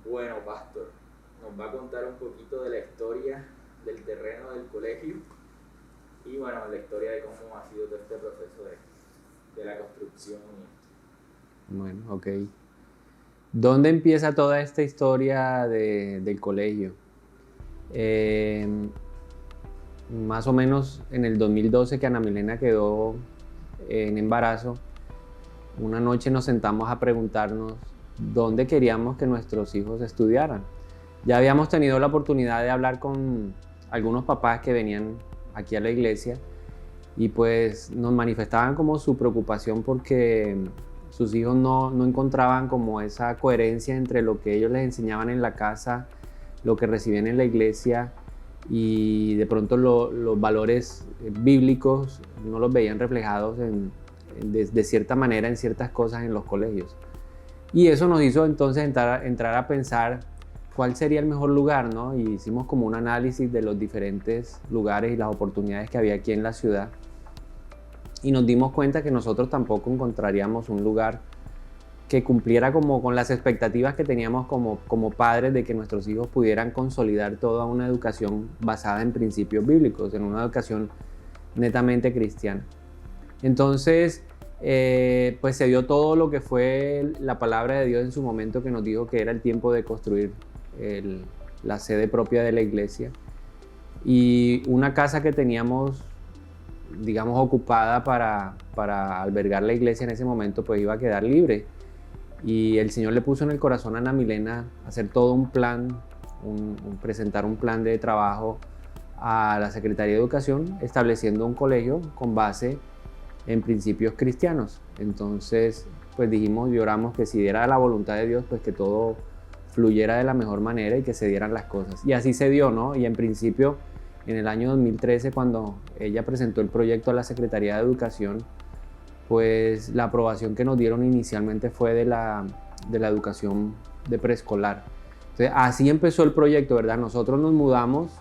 Bueno, Pastor, nos va a contar un poquito de la historia del terreno del colegio y bueno, la historia de cómo ha sido todo este proceso de la construcción. Bueno, ok. ¿Dónde empieza toda esta historia del colegio? Eh, Más o menos en el 2012 que Ana Milena quedó en embarazo, una noche nos sentamos a preguntarnos dónde queríamos que nuestros hijos estudiaran. Ya habíamos tenido la oportunidad de hablar con algunos papás que venían aquí a la iglesia y pues nos manifestaban como su preocupación porque sus hijos no encontraban como esa coherencia entre lo que ellos les enseñaban en la casa, lo que recibían en la iglesia y de pronto los valores bíblicos no los veían reflejados de cierta manera en ciertas cosas en los colegios. Y eso nos hizo entonces entrar a pensar cuál sería el mejor lugar, ¿no? Y hicimos como un análisis de los diferentes lugares y las oportunidades que había aquí en la ciudad. Y nos dimos cuenta que nosotros tampoco encontraríamos un lugar que cumpliera como con las expectativas que teníamos como padres de que nuestros hijos pudieran consolidar toda una educación basada en principios bíblicos, en una educación netamente cristiana. Entonces, pues se dio todo lo que fue la palabra de Dios en su momento, que nos dijo que era el tiempo de construir la sede propia de la iglesia. Y una casa que teníamos, digamos, ocupada para albergar la iglesia en ese momento, pues iba a quedar libre. Y el Señor le puso en el corazón a Ana Milena hacer todo un plan, presentar un plan de trabajo a la Secretaría de Educación, estableciendo un colegio con base en principios cristianos. Entonces, pues dijimos y oramos que si diera la voluntad de Dios, pues que todo fluyera de la mejor manera y que se dieran las cosas. Y así se dio, ¿no? Y en principio, en el año 2013, cuando ella presentó el proyecto a la Secretaría de Educación, pues la aprobación que nos dieron inicialmente fue de la educación de preescolar. Entonces, así empezó el proyecto, ¿verdad? Nosotros nos mudamos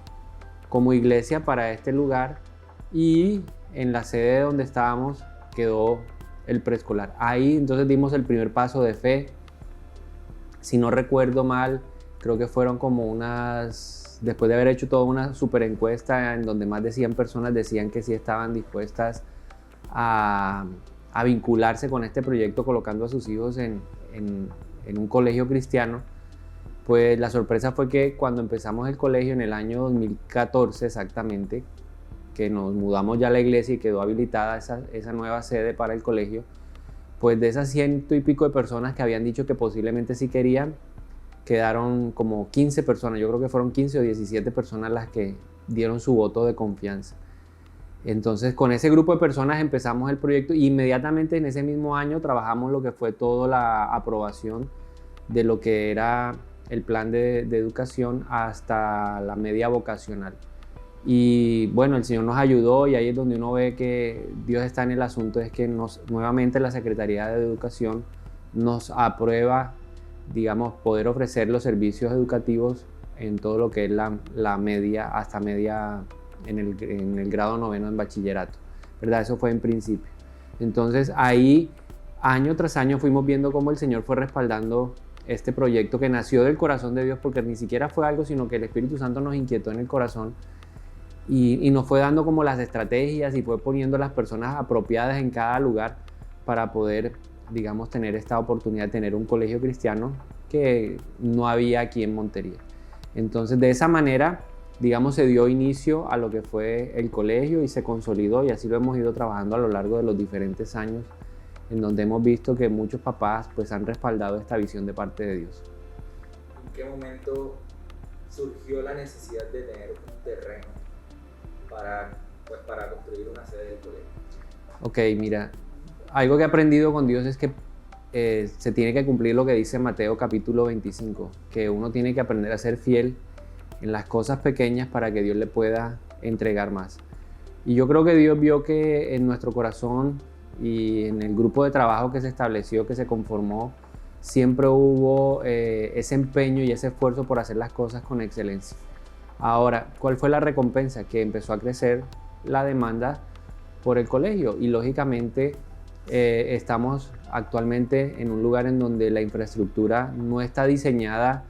como iglesia para este lugar y en la sede donde estábamos quedó el preescolar. Ahí entonces dimos el primer paso de fe. Si no recuerdo mal, creo que fueron como después de haber hecho toda una super encuesta en donde más de 100 personas decían que sí estaban dispuestas a vincularse con este proyecto colocando a sus hijos en un colegio cristiano, pues la sorpresa fue que cuando empezamos el colegio en el año 2014 exactamente, que nos mudamos ya a la iglesia y quedó habilitada esa nueva sede para el colegio, pues de esas 100 y pico de personas que habían dicho que posiblemente sí querían, quedaron como 15 personas, yo creo que fueron 15 o 17 personas las que dieron su voto de confianza. Entonces con ese grupo de personas empezamos el proyecto y inmediatamente en ese mismo año trabajamos lo que fue toda la aprobación de lo que era el plan de educación hasta la media vocacional. Y bueno, el Señor nos ayudó y ahí es donde uno ve que Dios está en el asunto, es que nuevamente la Secretaría de Educación nos aprueba, digamos, poder ofrecer los servicios educativos en todo lo que es la media, hasta media en el grado noveno en bachillerato, ¿verdad? Eso fue en principio. Entonces ahí, año tras año, fuimos viendo cómo el Señor fue respaldando este proyecto que nació del corazón de Dios, porque ni siquiera fue algo, sino que el Espíritu Santo nos inquietó en el corazón y nos fue dando como las estrategias y fue poniendo las personas apropiadas en cada lugar para poder, digamos, tener esta oportunidad de tener un colegio cristiano que no había aquí en Montería. Entonces, de esa manera, digamos, se dio inicio a lo que fue el colegio y se consolidó, y así lo hemos ido trabajando a lo largo de los diferentes años, en donde hemos visto que muchos papás pues han respaldado esta visión de parte de Dios. ¿En qué momento surgió la necesidad de tener un terreno para construir una sede del colegio? Ok, mira, algo que he aprendido con Dios es que se tiene que cumplir lo que dice Mateo capítulo 25, que uno tiene que aprender a ser fiel en las cosas pequeñas para que Dios le pueda entregar más. Y yo creo que Dios vio que en nuestro corazón y en el grupo de trabajo que se estableció, que se conformó, siempre hubo ese empeño y ese esfuerzo por hacer las cosas con excelencia. Ahora, ¿cuál fue la recompensa? Que empezó a crecer la demanda por el colegio y lógicamente estamos actualmente en un lugar en donde la infraestructura no está diseñada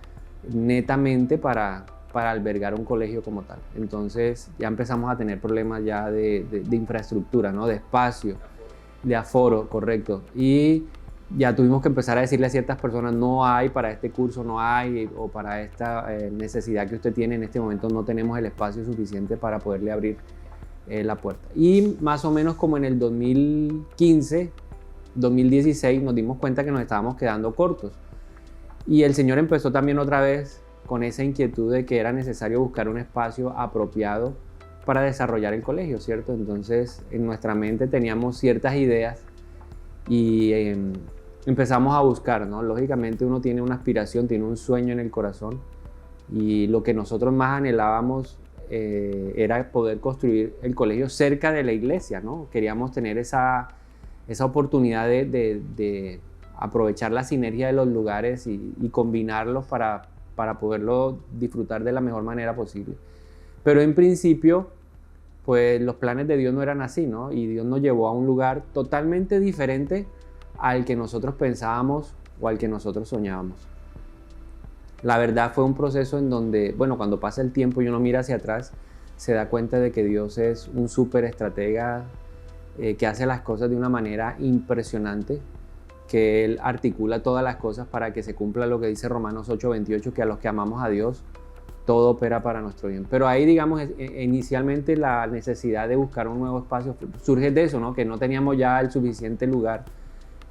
netamente para albergar un colegio como tal. Entonces ya empezamos a tener problemas ya de infraestructura, ¿no? De espacio, de aforo, correcto. Y ya tuvimos que empezar a decirle a ciertas personas, no hay para este curso, no hay, o para esta necesidad que usted tiene en este momento no tenemos el espacio suficiente para poderle abrir la puerta. Y más o menos como en el 2015, 2016 nos dimos cuenta que nos estábamos quedando cortos. Y el Señor empezó también otra vez con esa inquietud de que era necesario buscar un espacio apropiado para desarrollar el colegio, ¿cierto? Entonces en nuestra mente teníamos ciertas ideas y empezamos a buscar, ¿no? Lógicamente uno tiene una aspiración, tiene un sueño en el corazón y lo que nosotros más anhelábamos era poder construir el colegio cerca de la iglesia, ¿no? Queríamos tener esa oportunidad de aprovechar la sinergia de los lugares y combinarlos para poderlo disfrutar de la mejor manera posible. Pero en principio, pues los planes de Dios no eran así, ¿no? Y Dios nos llevó a un lugar totalmente diferente al que nosotros pensábamos o al que nosotros soñábamos. La verdad fue un proceso en donde, bueno, cuando pasa el tiempo y uno mira hacia atrás, se da cuenta de que Dios es un súper estratega que hace las cosas de una manera impresionante, que Él articula todas las cosas para que se cumpla lo que dice Romanos 8:28, que a los que amamos a Dios, todo opera para nuestro bien. Pero ahí, digamos, inicialmente la necesidad de buscar un nuevo espacio surge de eso, ¿no? Que no teníamos ya el suficiente lugar,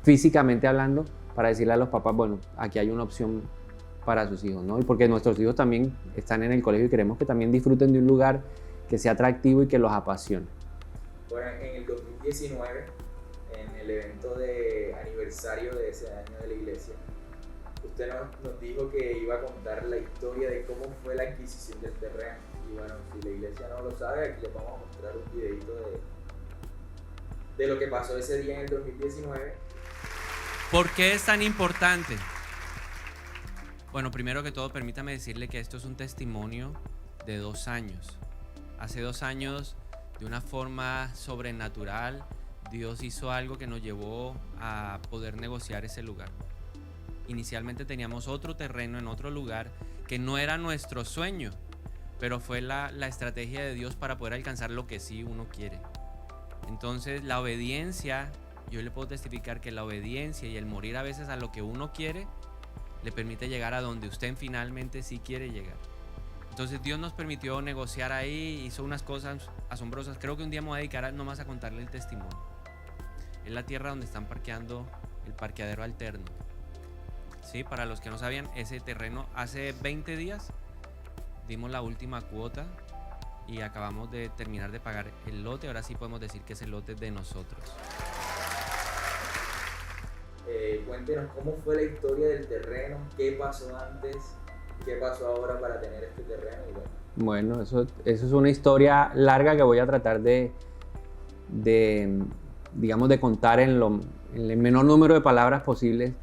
físicamente hablando, para decirle a los papás, bueno, aquí hay una opción para sus hijos, ¿no? Y porque nuestros hijos también están en el colegio y queremos que también disfruten de un lugar que sea atractivo y que los apasione. Bueno, en el 2019, en el evento de aniversario de ese año de la iglesia, usted nos dijo que iba a contar la historia de cómo fue la adquisición del terreno. Y bueno, si la iglesia no lo sabe, aquí les vamos a mostrar un videito de lo que pasó ese día en el 2019. ¿Por qué es tan importante? Bueno, primero que todo, permítame decirle que esto es un testimonio de 2 años. Hace 2 años, de una forma sobrenatural, Dios hizo algo que nos llevó a poder negociar ese lugar. Inicialmente teníamos otro terreno en otro lugar que no era nuestro sueño, pero fue la estrategia de Dios para poder alcanzar lo que sí uno quiere. Entonces la obediencia, yo le puedo testificar que la obediencia y el morir a veces a lo que uno quiere le permite llegar a donde usted finalmente sí quiere llegar. Entonces Dios nos permitió negociar ahí, hizo unas cosas asombrosas. Creo que un día me voy a dedicar nomás a contarle el testimonio. Es la tierra donde están parqueando el parqueadero alterno. Sí, para los que no sabían, ese terreno hace 20 días dimos la última cuota y acabamos de terminar de pagar el lote. Ahora sí podemos decir que ese lote es de nosotros. Cuéntenos cómo fue la historia del terreno, qué pasó antes, qué pasó ahora para tener este terreno. Y bueno, eso es una historia larga que voy a tratar de contar en el menor número de palabras posibles.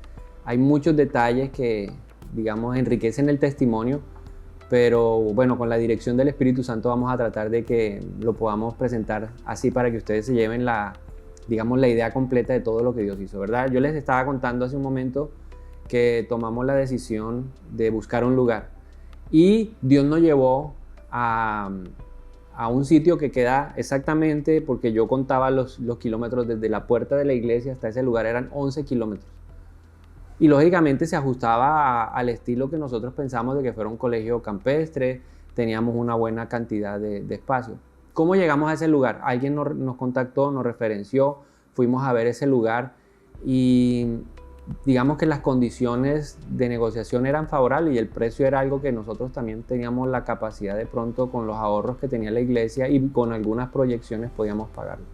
Hay muchos detalles que, digamos, enriquecen el testimonio, pero bueno, con la dirección del Espíritu Santo vamos a tratar de que lo podamos presentar así para que ustedes se lleven la idea completa de todo lo que Dios hizo, ¿verdad? Yo les estaba contando hace un momento que tomamos la decisión de buscar un lugar y Dios nos llevó a un sitio que queda exactamente, porque yo contaba los kilómetros desde la puerta de la iglesia hasta ese lugar, eran 11 kilómetros. Y lógicamente se ajustaba al estilo que nosotros pensamos de que fuera un colegio campestre, teníamos una buena cantidad de espacio. ¿Cómo llegamos a ese lugar? Alguien nos contactó, nos referenció, fuimos a ver ese lugar y digamos que las condiciones de negociación eran favorables y el precio era algo que nosotros también teníamos la capacidad de pronto, con los ahorros que tenía la iglesia y con algunas proyecciones, podíamos pagarlo.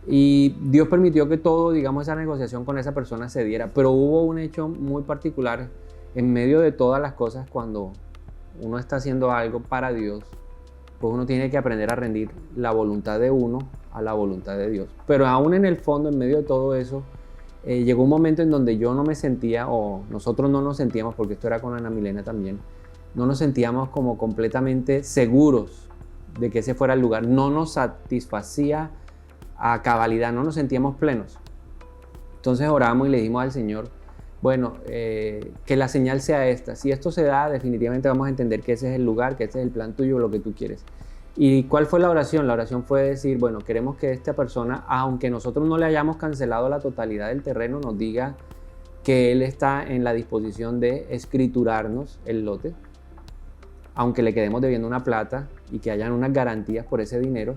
Y Dios permitió que todo, digamos, esa negociación con esa persona se diera, pero hubo un hecho muy particular en medio de todas las cosas. Cuando uno está haciendo algo para Dios, pues uno tiene que aprender a rendir la voluntad de uno a la voluntad de Dios. Pero aún en el fondo, en medio de todo eso, llegó un momento en donde yo no me sentía, o nosotros no nos sentíamos, porque esto era con Ana Milena también, no nos sentíamos como completamente seguros de que ese fuera el lugar. No nos satisfacía a cabalidad, no nos sentíamos plenos. Entonces oramos y le dijimos al Señor, bueno, que la señal sea esta. Si esto se da, definitivamente vamos a entender que ese es el lugar, que ese es el plan tuyo, lo que tú quieres. ¿Y cuál fue la oración? La oración fue decir, bueno, queremos que esta persona, aunque nosotros no le hayamos cancelado la totalidad del terreno, nos diga que él está en la disposición de escriturarnos el lote, aunque le quedemos debiendo una plata y que hayan unas garantías por ese dinero,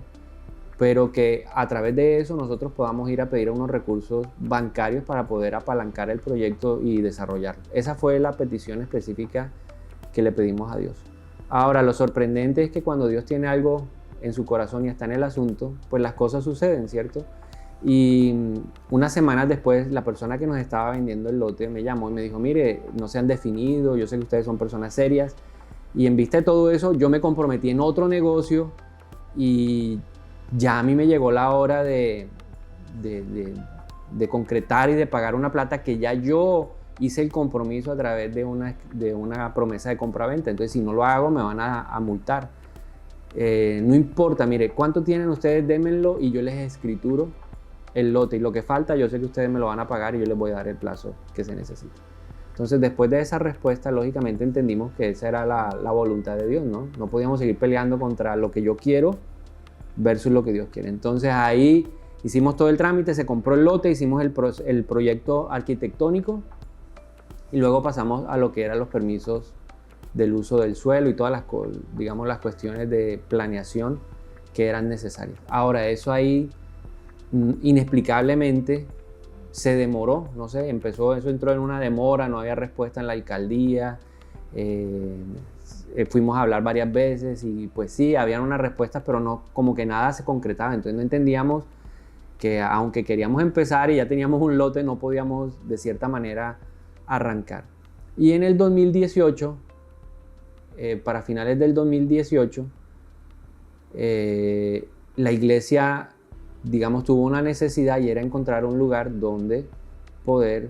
pero que a través de eso nosotros podamos ir a pedir unos recursos bancarios para poder apalancar el proyecto y desarrollarlo. Esa fue la petición específica que le pedimos a Dios. Ahora, lo sorprendente es que cuando Dios tiene algo en su corazón y está en el asunto, pues las cosas suceden, ¿cierto? Y unas semanas después, la persona que nos estaba vendiendo el lote me llamó y me dijo, mire, no se han definido, yo sé que ustedes son personas serias, y en vista de todo eso, yo me comprometí en otro negocio y ya a mí me llegó la hora de concretar y de pagar una plata que ya yo hice el compromiso a través de una promesa de compra-venta. Entonces, si no lo hago, me van a multar. No importa, mire, ¿cuánto tienen ustedes? Démenlo y yo les escrituro el lote. Y lo que falta, yo sé que ustedes me lo van a pagar y yo les voy a dar el plazo que se necesita. Entonces, después de esa respuesta, lógicamente entendimos que esa era la voluntad de Dios, ¿no? No podíamos seguir peleando contra lo que yo quiero versus lo que Dios quiere. Entonces, ahí hicimos todo el trámite, se compró el lote, hicimos el proyecto arquitectónico y luego pasamos a lo que eran los permisos del uso del suelo y todas las cuestiones de planeación que eran necesarias. Ahora, eso ahí inexplicablemente se demoró, no sé, eso entró en una demora, no había respuesta en la alcaldía, fuimos a hablar varias veces y pues sí, habían unas respuestas, pero no, como que nada se concretaba, entonces no entendíamos que aunque queríamos empezar y ya teníamos un lote, no podíamos de cierta manera arrancar. Y en el 2018, para finales del 2018, la iglesia, digamos, tuvo una necesidad y era encontrar un lugar donde poder,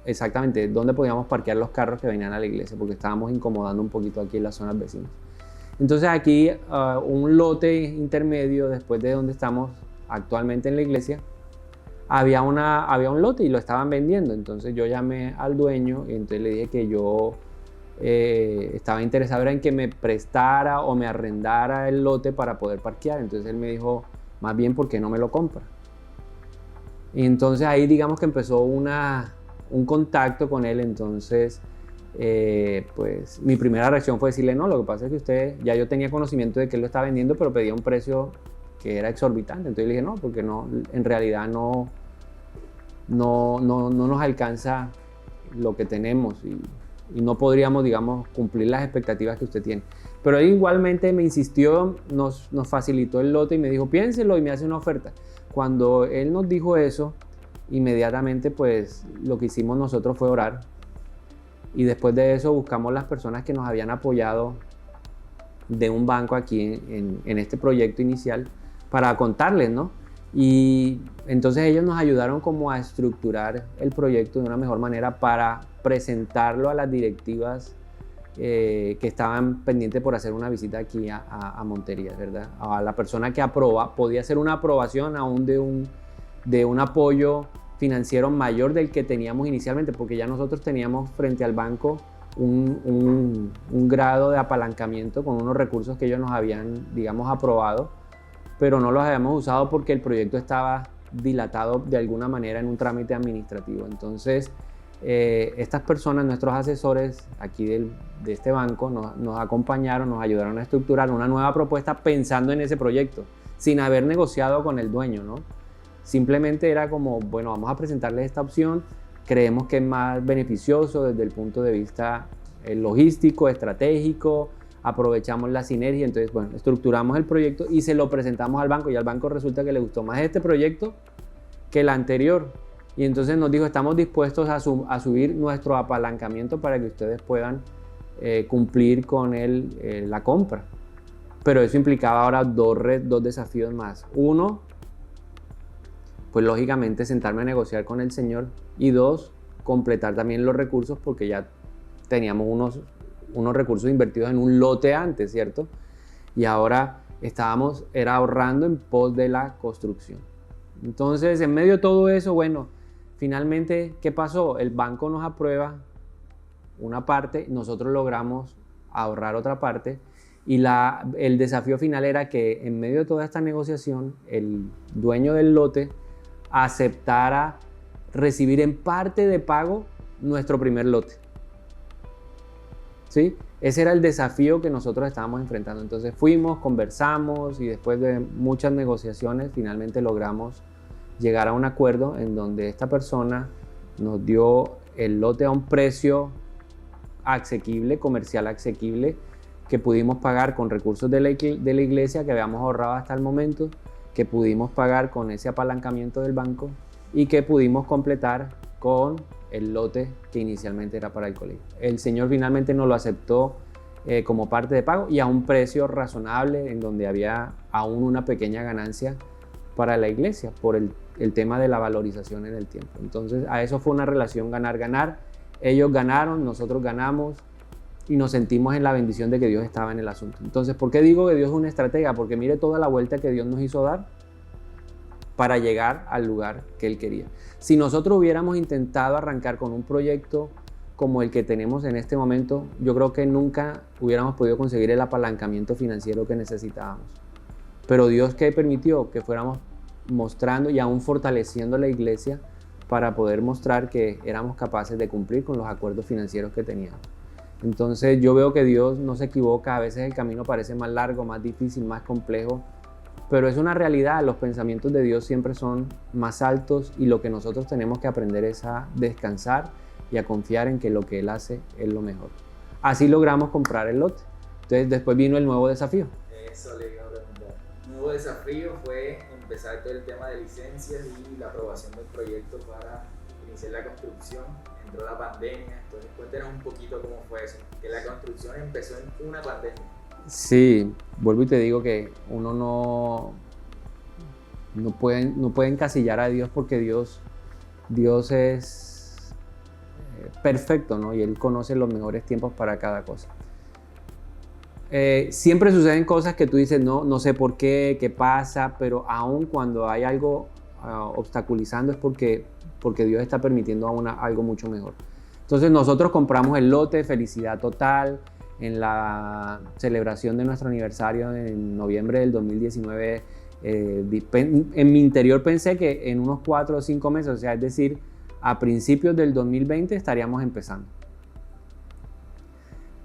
exactamente, donde podíamos parquear los carros que venían a la iglesia, porque estábamos incomodando un poquito aquí en las zonas vecinas. Entonces aquí, un lote intermedio después de donde estamos actualmente en la iglesia, había un lote y lo estaban vendiendo. Entonces yo llamé al dueño y entonces le dije que yo estaba interesado en que me prestara o me arrendara el lote para poder parquear. Entonces él me dijo, más bien, ¿por qué no me lo compra? Y entonces ahí digamos que empezó un contacto con él. Entonces pues mi primera reacción fue decirle, no, lo que pasa es que ya yo tenía conocimiento de que él lo estaba vendiendo, pero pedía un precio que era exorbitante. Entonces le dije, no, porque no, en realidad no nos alcanza lo que tenemos y no podríamos, digamos, cumplir las expectativas que usted tiene. Pero él igualmente me insistió, nos facilitó el lote y me dijo, piénselo y me hace una oferta. Cuando él nos dijo eso, inmediatamente pues lo que hicimos nosotros fue orar. Y después de eso buscamos las personas que nos habían apoyado de un banco aquí en este proyecto inicial para contarles, ¿no? Y entonces ellos nos ayudaron como a estructurar el proyecto de una mejor manera para presentarlo a las directivas que estaban pendientes por hacer una visita aquí a Montería, ¿verdad? A la persona que podía hacer una aprobación aún de un apoyo financiero mayor del que teníamos inicialmente, porque ya nosotros teníamos frente al banco un grado de apalancamiento con unos recursos que ellos nos habían, digamos, aprobado, pero no los habíamos usado porque el proyecto estaba dilatado de alguna manera en un trámite administrativo. Entonces, estas personas, nuestros asesores aquí de este banco, nos acompañaron, nos ayudaron a estructurar una nueva propuesta pensando en ese proyecto, sin haber negociado con el dueño, ¿no? Simplemente era como, bueno, vamos a presentarles esta opción, creemos que es más beneficioso desde el punto de vista logístico, estratégico, aprovechamos la sinergia. Entonces, bueno, estructuramos el proyecto y se lo presentamos al banco y al banco resulta que le gustó más este proyecto que el anterior y entonces nos dijo, estamos dispuestos a subir nuestro apalancamiento para que ustedes puedan cumplir con la compra. Pero eso implicaba ahora dos desafíos más. Uno, pues lógicamente sentarme a negociar con el señor y dos, completar también los recursos porque ya teníamos unos recursos invertidos en un lote antes, ¿cierto? Y ahora era ahorrando en pos de la construcción. Entonces, en medio de todo eso, bueno, finalmente, ¿qué pasó? El banco nos aprueba una parte, nosotros logramos ahorrar otra parte y el desafío final era que en medio de toda esta negociación el dueño del lote aceptara recibir en parte de pago nuestro primer lote. ¿Sí? Ese era el desafío que nosotros estábamos enfrentando. Entonces fuimos, conversamos y después de muchas negociaciones finalmente logramos llegar a un acuerdo en donde esta persona nos dio el lote a un precio asequible, comercial asequible, que pudimos pagar con recursos de la iglesia que habíamos ahorrado hasta el momento, que pudimos pagar con ese apalancamiento del banco y que pudimos completar con el lote que inicialmente era para el colegio. El Señor finalmente nos lo aceptó como parte de pago y a un precio razonable en donde había aún una pequeña ganancia para la iglesia por el tema de la valorización en el tiempo. Entonces a eso fue una relación ganar-ganar. Ellos ganaron, nosotros ganamos y nos sentimos en la bendición de que Dios estaba en el asunto. Entonces, ¿por qué digo que Dios es un estratega? Porque mire toda la vuelta que Dios nos hizo dar para llegar al lugar que Él quería. Si nosotros hubiéramos intentado arrancar con un proyecto como el que tenemos en este momento, yo creo que nunca hubiéramos podido conseguir el apalancamiento financiero que necesitábamos. Pero Dios, ¿qué permitió? Que fuéramos mostrando y aún fortaleciendo la iglesia para poder mostrar que éramos capaces de cumplir con los acuerdos financieros que teníamos. Entonces yo veo que Dios no se equivoca, a veces el camino parece más largo, más difícil, más complejo, pero es una realidad, los pensamientos de Dios siempre son más altos y lo que nosotros tenemos que aprender es a descansar y a confiar en que lo que Él hace es lo mejor. Así logramos comprar el lote. Entonces después vino el nuevo desafío. Eso le iba a preguntar. El nuevo desafío fue empezar todo el tema de licencias y la aprobación del proyecto para iniciar la construcción. Entró la pandemia, entonces cuéntanos un poquito cómo fue eso, que la construcción empezó en una pandemia. Sí, vuelvo y te digo que uno no puede encasillar a Dios porque Dios es perfecto, ¿no? Y Él conoce los mejores tiempos para cada cosa. Siempre suceden cosas que tú dices, no sé por qué, qué pasa, pero aún cuando hay algo obstaculizando es porque Dios está permitiendo algo mucho mejor. Entonces nosotros compramos el lote, felicidad total. En la celebración de nuestro aniversario en noviembre del 2019, en mi interior pensé que en unos 4 o 5 meses, o sea, es decir, a principios del 2020 estaríamos empezando.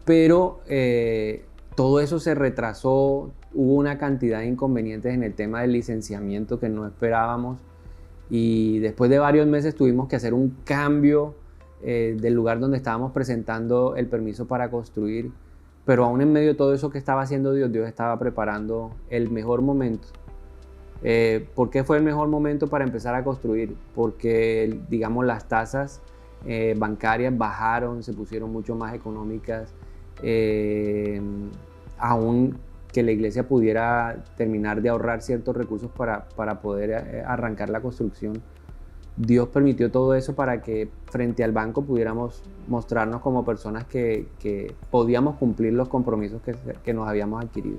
Pero todo eso se retrasó, hubo una cantidad de inconvenientes en el tema del licenciamiento que no esperábamos y después de varios meses tuvimos que hacer un cambio del lugar donde estábamos presentando el permiso para construir, pero aún en medio de todo eso que estaba haciendo Dios estaba preparando el mejor momento. ¿Por qué fue el mejor momento para empezar a construir? Porque, digamos, las tasas bancarias bajaron, se pusieron mucho más económicas, aún que la iglesia pudiera terminar de ahorrar ciertos recursos para poder arrancar la construcción. Dios permitió todo eso para que frente al banco pudiéramos mostrarnos como personas que podíamos cumplir los compromisos que nos habíamos adquirido.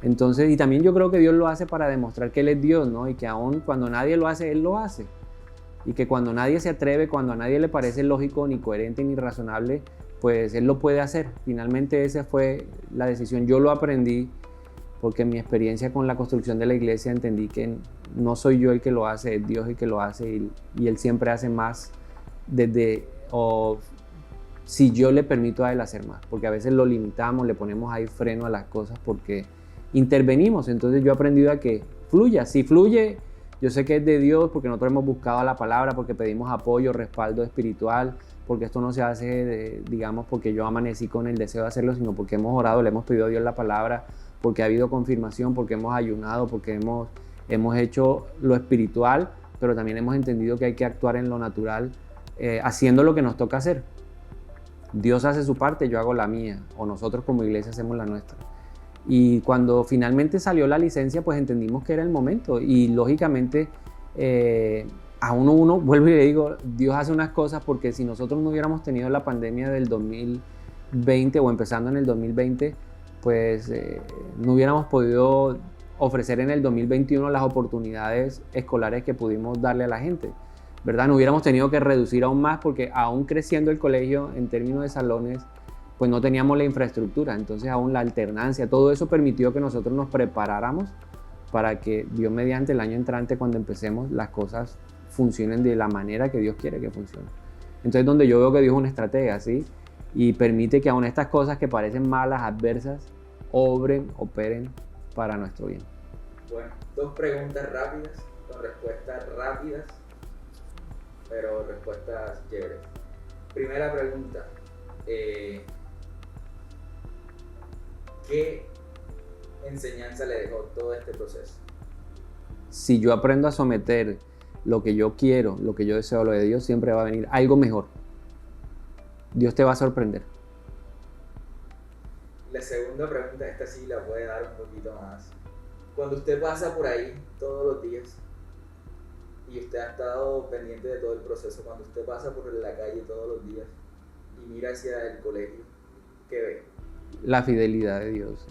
Entonces, y también yo creo que Dios lo hace para demostrar que Él es Dios, ¿no? Y que aún cuando nadie lo hace, Él lo hace. Y que cuando nadie se atreve, cuando a nadie le parece lógico, ni coherente, ni razonable, pues Él lo puede hacer. Finalmente esa fue la decisión. Yo lo aprendí porque en mi experiencia con la construcción de la iglesia entendí que no soy yo el que lo hace, es Dios el que lo hace y Él siempre hace más si yo le permito a Él hacer más, porque a veces lo limitamos, le ponemos ahí freno a las cosas porque intervenimos. Entonces yo he aprendido a que fluya. Si fluye, yo sé que es de Dios porque nosotros hemos buscado la palabra, porque pedimos apoyo, respaldo espiritual, porque esto no se hace, digamos, porque yo amanecí con el deseo de hacerlo, sino porque hemos orado, le hemos pedido a Dios la palabra, porque ha habido confirmación, porque hemos ayunado, porque hemos hecho lo espiritual, pero también hemos entendido que hay que actuar en lo natural, haciendo lo que nos toca hacer. Dios hace su parte, yo hago la mía, o nosotros como iglesia hacemos la nuestra. Y cuando finalmente salió la licencia, pues entendimos que era el momento. Y lógicamente, a uno, vuelvo y le digo, Dios hace unas cosas porque si nosotros no hubiéramos tenido la pandemia del 2020 o empezando en el 2020, pues no hubiéramos podido ofrecer en el 2021 las oportunidades escolares que pudimos darle a la gente. ¿verdad? No hubiéramos tenido que reducir aún más porque aún creciendo el colegio en términos de salones, pues no teníamos la infraestructura. Entonces aún la alternancia, todo eso permitió que nosotros nos preparáramos para que Dios mediante el año entrante, cuando empecemos, las cosas funcionen de la manera que Dios quiere que funcionen. Entonces donde yo veo que Dios es una estratega, ¿sí? Y permite que aún estas cosas que parecen malas, adversas, operen para nuestro bien. Bueno, 2 preguntas rápidas, con respuestas rápidas, pero respuestas chéveres. Primera pregunta, ¿qué enseñanza le dejó todo este proceso? Si yo aprendo a someter lo que yo quiero, lo que yo deseo, lo de Dios, siempre va a venir algo mejor. Dios te va a sorprender. La segunda pregunta, esta sí la puede dar un poquito más. Cuando usted pasa por ahí todos los días y usted ha estado pendiente de todo el proceso, cuando usted pasa por la calle todos los días y mira hacia el colegio, ¿qué ve? La fidelidad de Dios.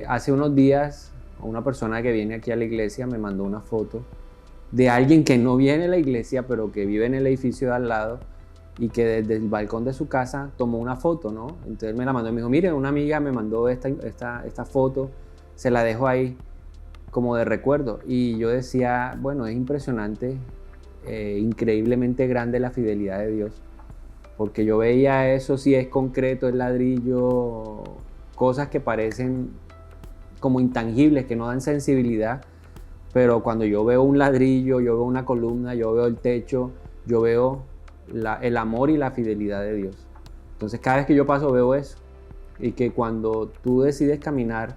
Hace unos días, una persona que viene aquí a la iglesia me mandó una foto de alguien que no viene a la iglesia, pero que vive en el edificio de al lado y que desde el balcón de su casa tomó una foto, ¿no? Entonces me la mandó y me dijo, mire, una amiga me mandó esta foto, se la dejo ahí como de recuerdo. Y yo decía, bueno, es impresionante, increíblemente grande la fidelidad de Dios, porque yo veía eso, si es concreto, es ladrillo, cosas que parecen como intangibles, que no dan sensibilidad, pero cuando yo veo un ladrillo, yo veo una columna, yo veo el techo, yo veo el amor y la fidelidad de Dios. Entonces cada vez que yo paso veo eso, y que cuando tú decides caminar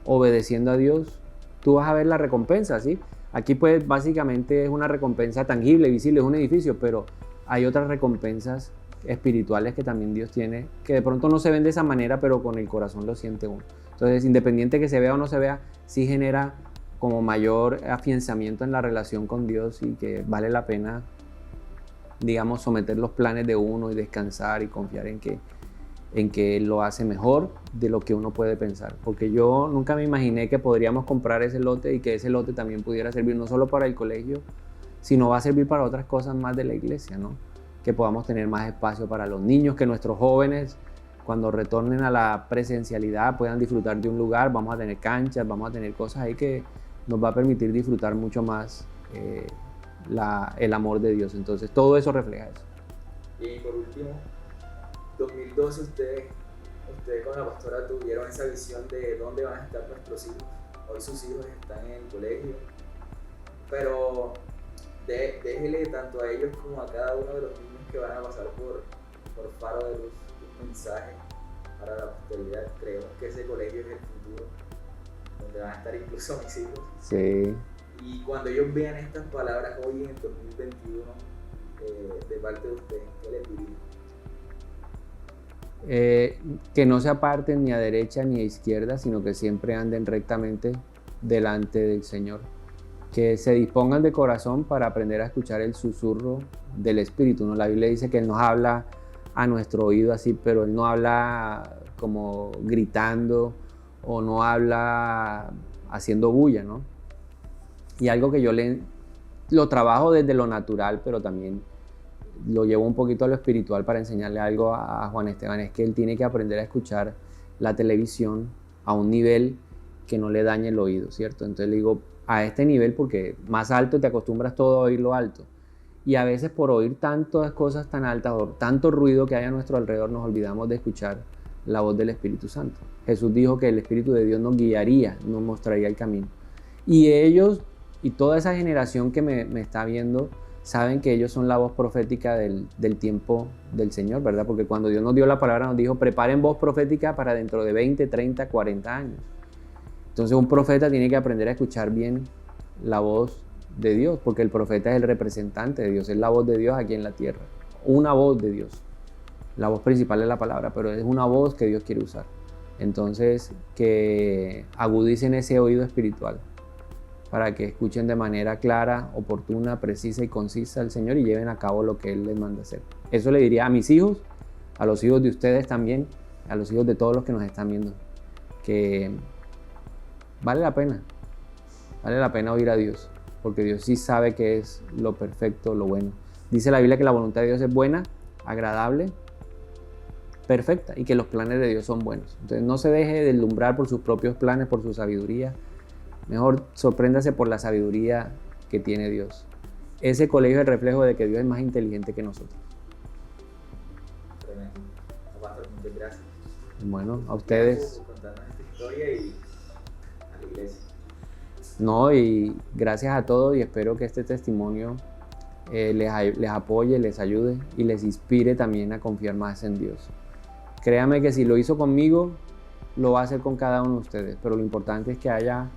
obedeciendo a Dios, tú vas a ver la recompensa, ¿sí? Aquí pues básicamente es una recompensa tangible, visible, es un edificio, pero hay otras recompensas espirituales que también Dios tiene, que de pronto no se ven de esa manera, pero con el corazón lo siente uno. Entonces, independiente que se vea o no se vea, sí genera como mayor afianzamiento en la relación con Dios y que vale la pena, digamos, someter los planes de uno y descansar y confiar en que Él lo hace mejor de lo que uno puede pensar. Porque yo nunca me imaginé que podríamos comprar ese lote y que ese lote también pudiera servir no solo para el colegio, sino va a servir para otras cosas más de la iglesia, ¿no? Que podamos tener más espacio para los niños, que nuestros jóvenes, cuando retornen a la presencialidad, puedan disfrutar de un lugar. Vamos a tener canchas, vamos a tener cosas ahí que nos va a permitir disfrutar mucho más el amor de Dios. Entonces todo eso refleja eso. Y por último, 2012 ustedes con la pastora tuvieron esa visión de dónde van a estar nuestros hijos. Hoy sus hijos están en el colegio, pero déjele tanto a ellos como a cada uno de los niños que van a pasar por Faro de Luz un mensaje para la posteridad. Creemos que ese colegio es el futuro, donde van a estar incluso mis hijos. Sí. Y cuando ellos vean estas palabras hoy en el 2021 de parte de ustedes, ¿qué les diría? Que no se aparten ni a derecha ni a izquierda, sino que siempre anden rectamente delante del Señor. Que se dispongan de corazón para aprender a escuchar el susurro del Espíritu, ¿no? La Biblia dice que Él nos habla a nuestro oído así, pero Él no habla como gritando o no habla haciendo bulla, ¿no? Y algo que yo lo trabajo desde lo natural, pero también lo llevo un poquito a lo espiritual para enseñarle algo a Juan Esteban, es que él tiene que aprender a escuchar la televisión a un nivel que no le dañe el oído, ¿cierto? Entonces le digo, a este nivel, porque más alto te acostumbras todo a oír lo alto. Y a veces por oír tantas cosas tan altas o tanto ruido que hay a nuestro alrededor, nos olvidamos de escuchar la voz del Espíritu Santo. Jesús dijo que el Espíritu de Dios nos guiaría, nos mostraría el camino. Y ellos y toda esa generación que me está viendo, saben que ellos son la voz profética del tiempo del Señor, ¿verdad? Porque cuando Dios nos dio la palabra, nos dijo, preparen voz profética para dentro de 20, 30, 40 años. Entonces un profeta tiene que aprender a escuchar bien la voz de Dios, porque el profeta es el representante de Dios, es la voz de Dios aquí en la tierra, una voz de Dios. La voz principal es la palabra, pero es una voz que Dios quiere usar. Entonces, que agudicen ese oído espiritual para que escuchen de manera clara, oportuna, precisa y concisa al Señor y lleven a cabo lo que Él les manda hacer. Eso le diría a mis hijos, a los hijos de ustedes también, a los hijos de todos los que nos están viendo, que vale la pena oír a Dios. porque Dios sí sabe qué es lo perfecto, lo bueno. Dice la Biblia que la voluntad de Dios es buena, agradable, perfecta, y que los planes de Dios son buenos. Entonces no se deje deslumbrar por sus propios planes, por su sabiduría. Mejor sorpréndase por la sabiduría que tiene Dios. Ese colegio es el reflejo de que Dios es más inteligente que nosotros. Tremendo. Pastor, muchas gracias. Bueno, a ustedes. Por contarnos esta historia y a la iglesia. No, y gracias a todos, y espero que este testimonio les apoye, les ayude y les inspire también a confiar más en Dios. Créame que si lo hizo conmigo, lo va a hacer con cada uno de ustedes, pero lo importante es que haya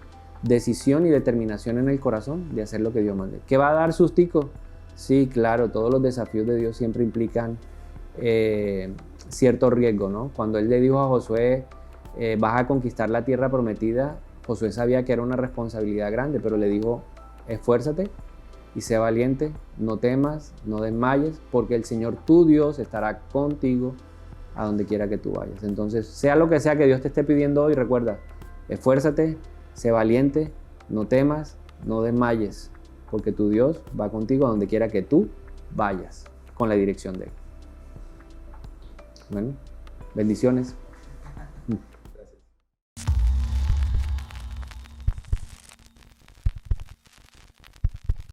decisión y determinación en el corazón de hacer lo que Dios mande. ¿Qué va a dar sustico? Sí, claro, todos los desafíos de Dios siempre implican cierto riesgo, ¿no? Cuando Él le dijo a Josué, vas a conquistar la tierra prometida, Josué sabía que era una responsabilidad grande, pero le dijo, esfuérzate y sé valiente, no temas, no desmayes, porque el Señor tu Dios estará contigo a donde quiera que tú vayas. Entonces, sea lo que sea que Dios te esté pidiendo hoy, recuerda, esfuérzate, sé valiente, no temas, no desmayes, porque tu Dios va contigo a donde quiera que tú vayas, con la dirección de Él. Bueno, bendiciones.